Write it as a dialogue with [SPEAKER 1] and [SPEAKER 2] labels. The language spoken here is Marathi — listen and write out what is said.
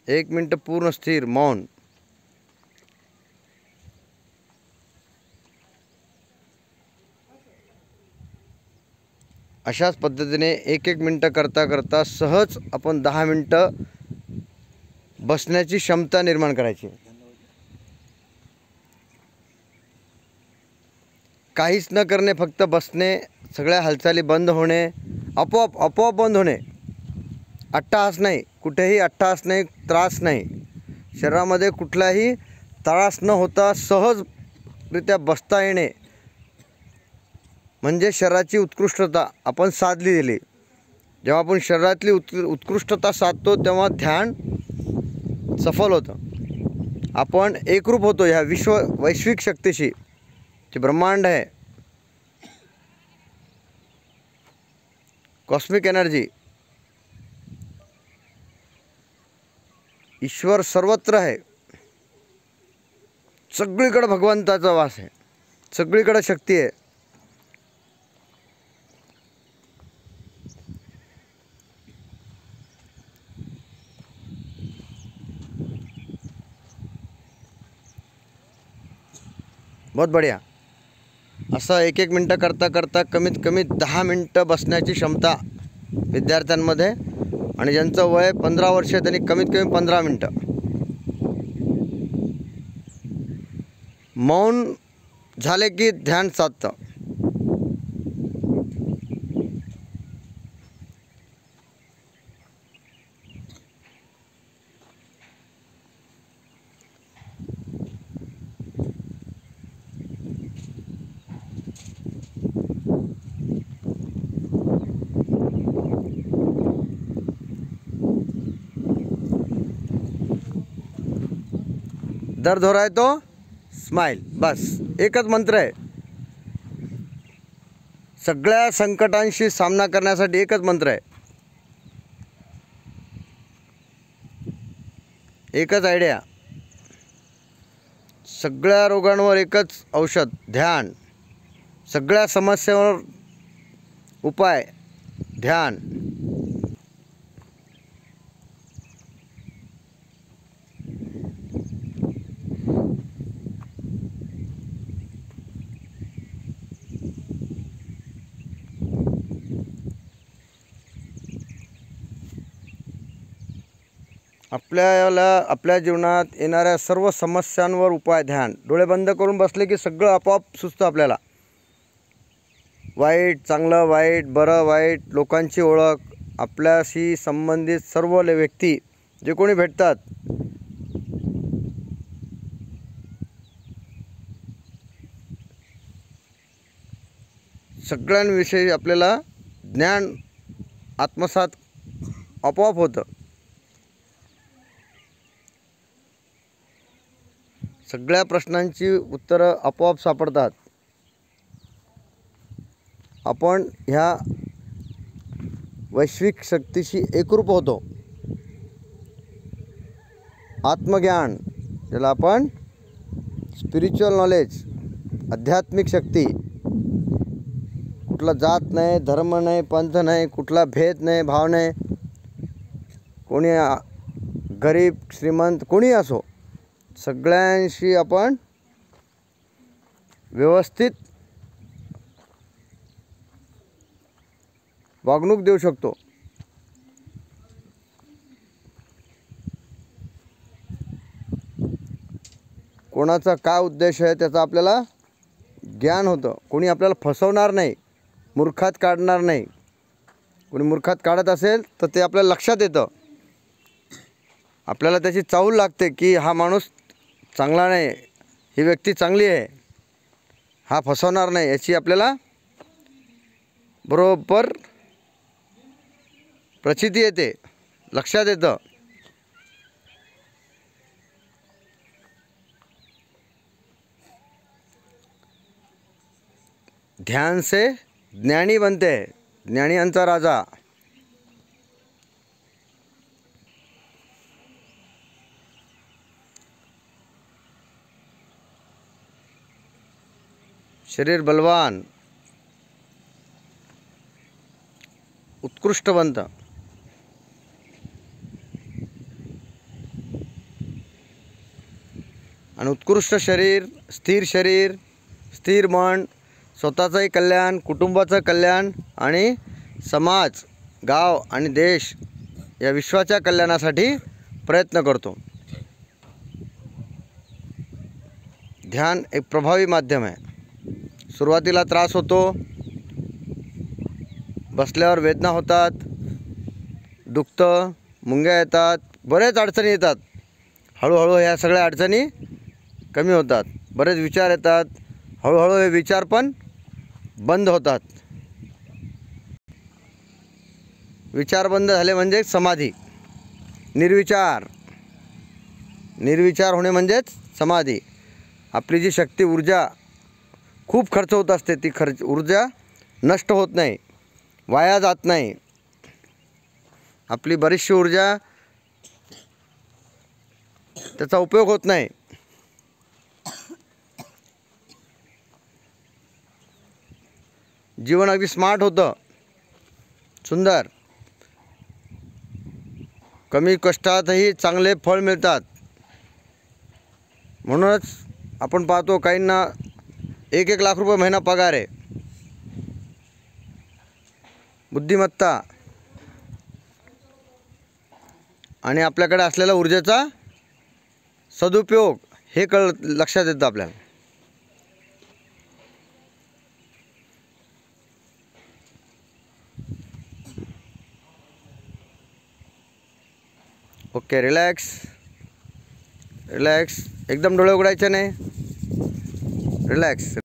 [SPEAKER 1] 1 मिनिट पूर्ण स्थिर मौन. अशाच पद्धतीने 1-1 मिनिट करता करता सहज आपण 10 मिनिटं बसण्याची क्षमता निर्माण करायची. काहीच न करणे, फक्त बसणे, सगळ्या हालचाली बंद होणे, आपोआप बंद होणे. अट्टहास नाही, कुठेही अट्टहास नाही, त्रास नाही, शरीरामध्ये कुठलाही त्रास न होता सहजरित्या बसता येणे म्हणजे शरीराची उत्कृष्टता आपण साधली दिली. जेव्हा आपण शरीरातली उत्कृष्टता साधतो तेव्हा ध्यान सफल होतं. आपण एकरूप होतो ह्या वैश्विक शक्तीशी, जे ब्रह्मांड आहे, कॉस्मिक एनर्जी. ईश्वर सर्वत्र आहे, सगळीकडे भगवंताचा वास आहे, सगळीकडे शक्ती आहे. बहुत बढिया. असं 1-1 मिनिटं करता करता कमीत कमी 10 मिनिटं बसण्याची क्षमता विद्यार्थ्यांमध्ये, आणि ज्यांचं वय 15 वर्ष आहे त्यांनी कमीत कमी 15 मिनिटं. मौन झाले की ध्यान साधतं. दर्द हो रहा है तो स्माइल, बस एकच मंत्र आहे. सगळ्या संकटांशी सामना करण्यासाठी एकच मंत्र आहे, एकच आयडिया. सगळ्या रोगांवर एकच औषध, ध्यान. सगळ्या समस्यांवर उपाय, ध्यान. आपल्या जीवनात येणाऱ्या सर्व समस्यांवर उपाय, ध्यान. डोळे बंद करून बसले की सगळं आपोआप सुचतं आपल्याला. वाईट, चांगलं, वाईट, बरं, वाईट, लोकांची ओळख, आपल्याशी संबंधित सर्व व्यक्ती जे कोणी भेटतात, सगळ्यांविषयी आपल्याला ज्ञान आत्मसात आपोआप होतं. सगळ्या प्रश्नांची उत्तरं आपोआप सापडतात. आपण ह्या वैश्विक शक्तीशी एकरूप होतो. आत्मज्ञान, ज्याला आपण स्पिरिच्युअल नॉलेज, आध्यात्मिक शक्ती. कुठला जात नाही, धर्म नाही, पंथ नाही, कुठला भेद नाही, भाव नाही. कोणी गरीब श्रीमंत कोणी असो, सगळ्यांशी आपण व्यवस्थित वागणूक देऊ शकतो. कोणाचा काय उद्देश आहे त्याचा आपल्याला ज्ञान होतं. कोणी आपल्याला फसवणार नाही, मूर्खात काढणार नाही. कोणी मूर्खात काढत असेल तर ते आपल्याला लक्षात येतं. आपल्याला त्याची चाहूल लागते की हा माणूस चांगला नाही, ही व्यक्ती चांगली आहे, हा फसवणार नाही, याची आपल्याला बरोबर प्रचिती येते, लक्षात येतं. ध्यान से ज्ञानी बनते, ज्ञानियांचा राजा. शरीर बलवान, उत्कृष्ट बनतं. आणि उत्कृष्ट शरीर, स्थिर मन, स्वतःचंही कल्याण, कुटुंबाचं कल्याण आणि समाज, गाव आणि देश या विश्वाच्या कल्याणासाठी प्रयत्न करतो. ध्यान एक प्रभावी माध्यम आहे. सुरुवातीला त्रास होतो, बसल्यावर वेदना होतात, दुखतं, मुंग्या येतात, बरेच अडचणी येतात. हळूहळू ह्या सगळ्या अडचणी कमी होतात. बरेच विचार येतात, हळूहळू हे विचार पण बंद होतात. विचार बंद झाले म्हणजे समाधी. निर्विचार होणे म्हणजेच समाधी. आपली जी शक्ती, ऊर्जा खूप खर्च होत असते, ती ऊर्जा नष्ट होत नाही, वाया जात नाही. आपली बरीचशी ऊर्जा त्याचा उपयोग होत नाही. जीवन अगदी स्मार्ट होतं, सुंदर. कमी कष्टातही चांगले फळ मिळतात. म्हणूनच आपण पाहतो काहींना 1-1 लाख रुपये महिना पगार आहे. बुद्धिमत्ता आणि आपल्याकडे असलेल्या ऊर्जेचा सदुपयोग हे लक्षात येतं आपल्याला. Okay, relax. एकदम डोळे उघडायचे नाही. रिलॅक्स.